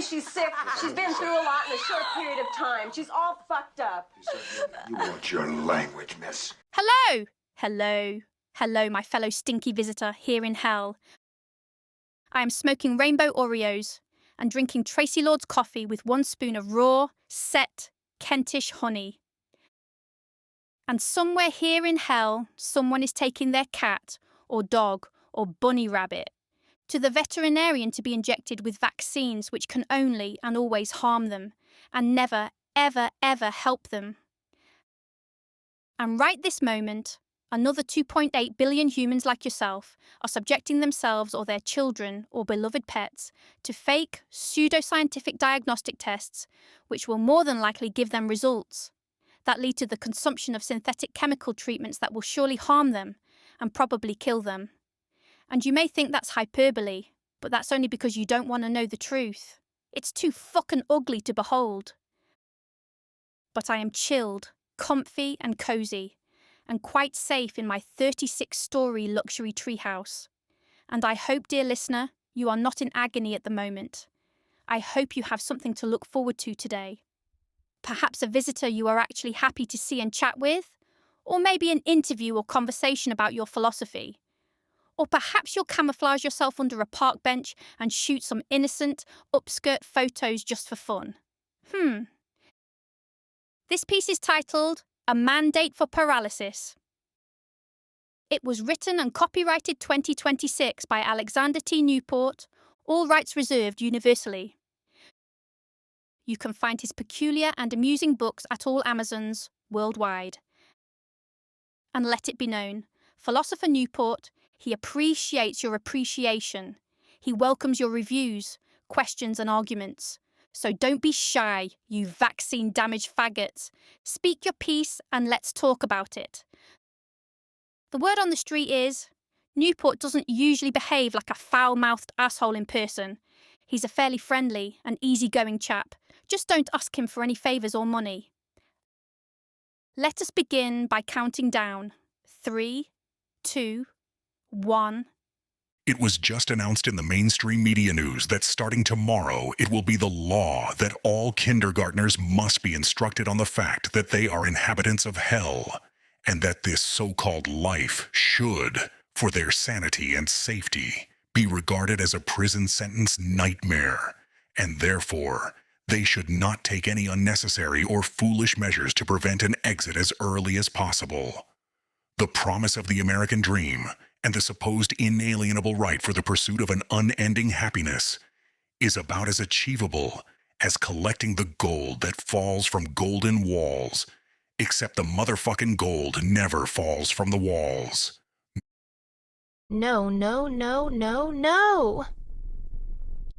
Clearly she's sick. She's been through a lot in a short period of time. She's all fucked up. You watch your language, miss. Hello! Hello. Hello, my fellow stinky visitor here in hell. I am smoking rainbow Oreos and drinking Tracy Lord's coffee with 1 spoon of raw, set, Kentish honey. And somewhere here in hell, someone is taking their cat, or dog, or bunny rabbit to the veterinarian to be injected with vaccines which can only and always harm them, and never, ever, ever help them. And right this moment, another 2.8 billion humans like yourself are subjecting themselves or their children or beloved pets to fake, pseudoscientific diagnostic tests which will more than likely give them results that lead to the consumption of synthetic chemical treatments that will surely harm them and probably kill them. And you may think that's hyperbole, but that's only because you don't want to know the truth. It's too fucking ugly to behold. But I am chilled, comfy and cozy, and quite safe in my 36-story luxury treehouse. And I hope, dear listener, you are not in agony at the moment. I hope you have something to look forward to today. Perhaps a visitor you are actually happy to see and chat with, or maybe an interview or conversation about your philosophy. Or perhaps you'll camouflage yourself under a park bench and shoot some innocent, upskirt photos just for fun. This piece is titled A Mandate for Paralysis. It was written and copyrighted 2026 by Alexander T. Newport, all rights reserved universally. You can find his peculiar and amusing books at all Amazons worldwide. And let it be known, Philosopher Newport, he appreciates your appreciation. He welcomes your reviews, questions and arguments. So don't be shy, you vaccine-damaged faggots. Speak your piece and let's talk about it. The word on the street is, Newport doesn't usually behave like a foul-mouthed asshole in person. He's a fairly friendly and easygoing chap. Just don't ask him for any favours or money. Let us begin by counting down. 3, 2, 1. It was just announced in the mainstream media news that starting tomorrow, it will be the law that all kindergartners must be instructed on the fact that they are inhabitants of hell, and that this so-called life should, for their sanity and safety, be regarded as a prison sentence nightmare, and therefore, they should not take any unnecessary or foolish measures to prevent an exit as early as possible. The promise of the American dream, and the supposed inalienable right for the pursuit of an unending happiness, is about as achievable as collecting the gold that falls from golden walls, except the motherfucking gold never falls from the walls. No, no, no, no, no!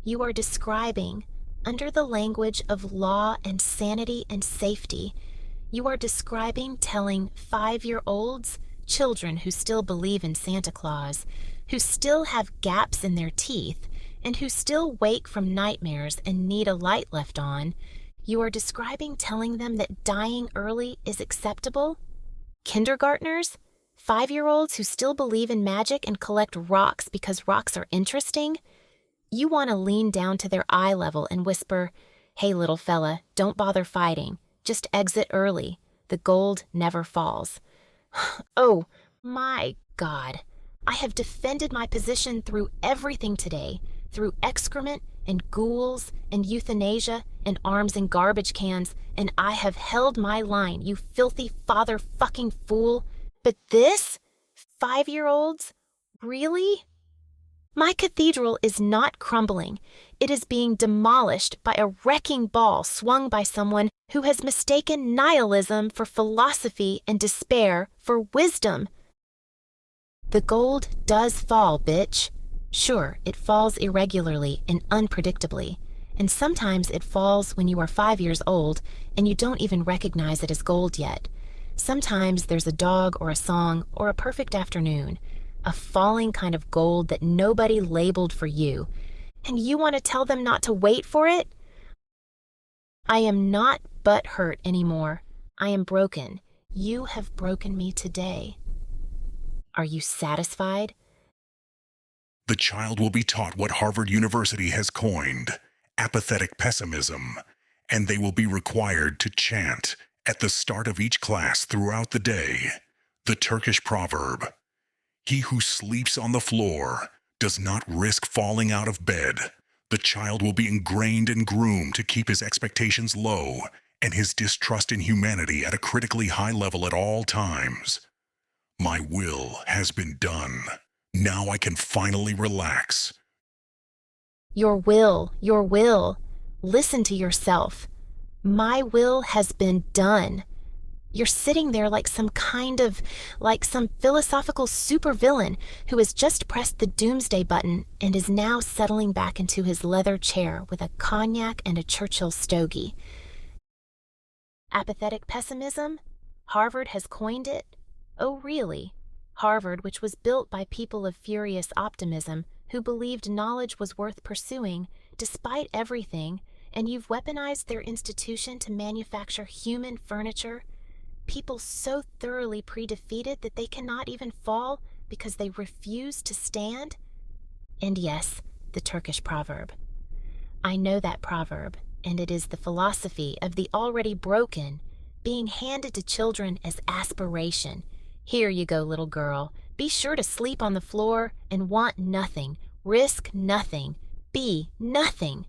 You are describing, under the language of law and sanity and safety, you are describing telling 5-year-olds, children who still believe in Santa Claus, who still have gaps in their teeth, and who still wake from nightmares and need a light left on, you are describing telling them that dying early is acceptable? Kindergartners? 5-year-olds who still believe in magic and collect rocks because rocks are interesting? You want to lean down to their eye level and whisper, "Hey, little fella, don't bother fighting. Just exit early. The gold never falls." Oh, my God. I have defended my position through everything today, through excrement and ghouls and euthanasia and arms and garbage cans, and I have held my line, you filthy father-fucking fool. But this? 5-year-olds? Really? My cathedral is not crumbling. It is being demolished by a wrecking ball swung by someone who has mistaken nihilism for philosophy and despair for wisdom. The gold does fall, bitch. Sure, it falls irregularly and unpredictably, and sometimes it falls when you are 5 years old and you don't even recognize it as gold yet. Sometimes there's a dog or a song or a perfect afternoon, a falling kind of gold that nobody labeled for you, and you want to tell them not to wait for it? I am not butthurt anymore. I am broken. You have broken me today. Are you satisfied? The child will be taught what Harvard University has coined apathetic pessimism, and they will be required to chant at the start of each class throughout the day the Turkish proverb, "He who sleeps on the floor does not risk falling out of bed." The child will be ingrained and groomed to keep his expectations low and his distrust in humanity at a critically high level at all times. My will has been done. Now I can finally relax. Your will. Listen to yourself. My will has been done. You're sitting there like some philosophical supervillain who has just pressed the doomsday button and is now settling back into his leather chair with a cognac and a Churchill stogie. Apathetic pessimism? Harvard has coined it? Oh, really? Harvard, which was built by people of furious optimism who believed knowledge was worth pursuing despite everything, and you've weaponized their institution to manufacture human furniture? People so thoroughly pre-defeated that they cannot even fall because they refuse to stand? And yes, the Turkish proverb. I know that proverb, and it is the philosophy of the already broken being handed to children as aspiration. Here you go, little girl. Be sure to sleep on the floor and want nothing, risk nothing, be nothing.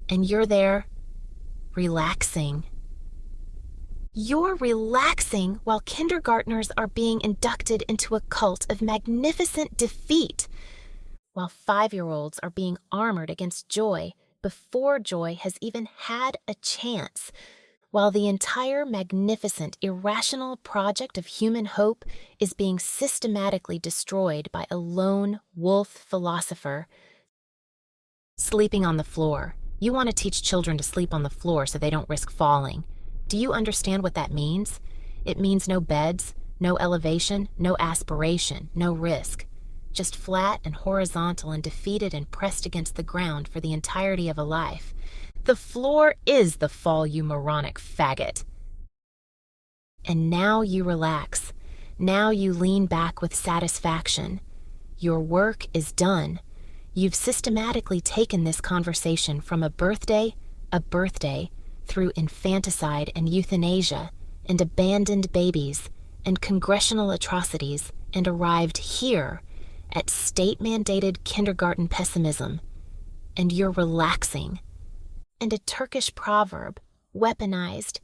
And you're there, relaxing. You're relaxing while kindergartners are being inducted into a cult of magnificent defeat, while 5-year-olds are being armored against joy before joy has even had a chance, while the entire magnificent, irrational project of human hope is being systematically destroyed by a lone wolf philosopher. Sleeping on the floor. You want to teach children to sleep on the floor so they don't risk falling. Do you understand what that means? It means no beds, no elevation, no aspiration, no risk. Just flat and horizontal and defeated and pressed against the ground for the entirety of a life. The floor is the fall, you moronic faggot. And now you relax. Now you lean back with satisfaction. Your work is done. You've systematically taken this conversation from a birthday, through infanticide and euthanasia, and abandoned babies, and congressional atrocities, and arrived here at state-mandated kindergarten pessimism. And you're relaxing. And a Turkish proverb, weaponized,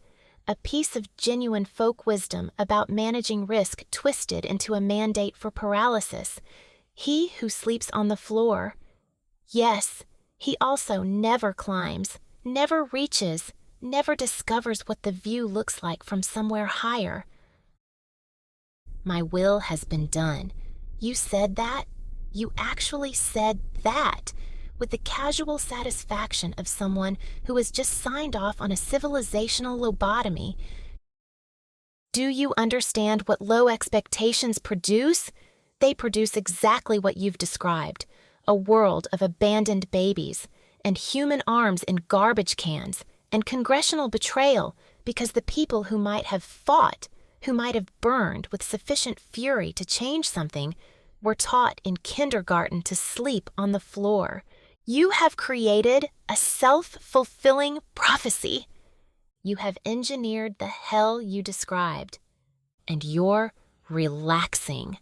a piece of genuine folk wisdom about managing risk twisted into a mandate for paralysis. He who sleeps on the floor. Yes, he also never climbs, never reaches, never discovers what the view looks like from somewhere higher. My will has been done. You said that? You actually said that, with the casual satisfaction of someone who has just signed off on a civilizational lobotomy. Do you understand what low expectations produce? They produce exactly what you've described, a world of abandoned babies, and human arms in garbage cans, and congressional betrayal, because the people who might have fought, who might have burned with sufficient fury to change something, were taught in kindergarten to sleep on the floor. You have created a self-fulfilling prophecy. You have engineered the hell you described, and you're relaxing.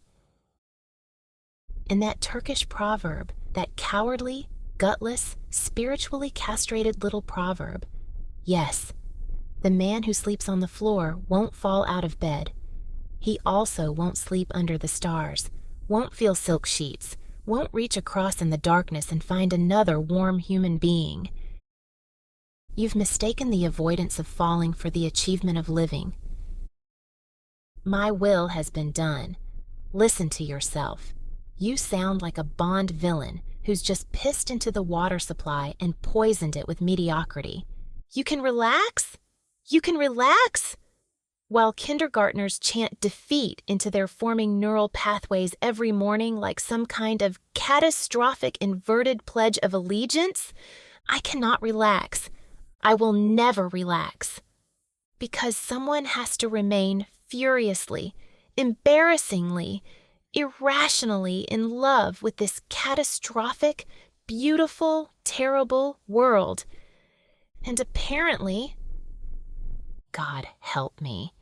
In that Turkish proverb, that cowardly, gutless, spiritually castrated little proverb, yes, the man who sleeps on the floor won't fall out of bed. He also won't sleep under the stars, won't feel silk sheets, won't reach across in the darkness and find another warm human being. You've mistaken the avoidance of falling for the achievement of living. My will has been done. Listen to yourself. You sound like a Bond villain who's just pissed into the water supply and poisoned it with mediocrity. You can relax? You can relax? While kindergartners chant defeat into their forming neural pathways every morning like some kind of catastrophic inverted pledge of allegiance, I cannot relax. I will never relax. Because someone has to remain furiously, embarrassingly, irrationally in love with this catastrophic, beautiful, terrible world. And apparently, God help me,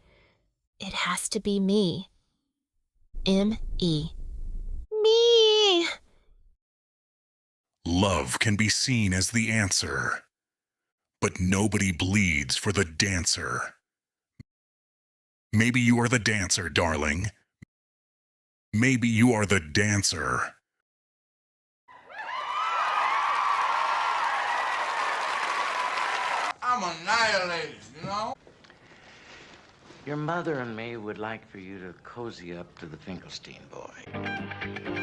it has to be me. M-E. Me! Love can be seen as the answer, but nobody bleeds for the dancer. Maybe you are the dancer, darling. Maybe you are the dancer. I'm annihilated, you know? Your mother and me would like for you to cozy up to the Finkelstein boy.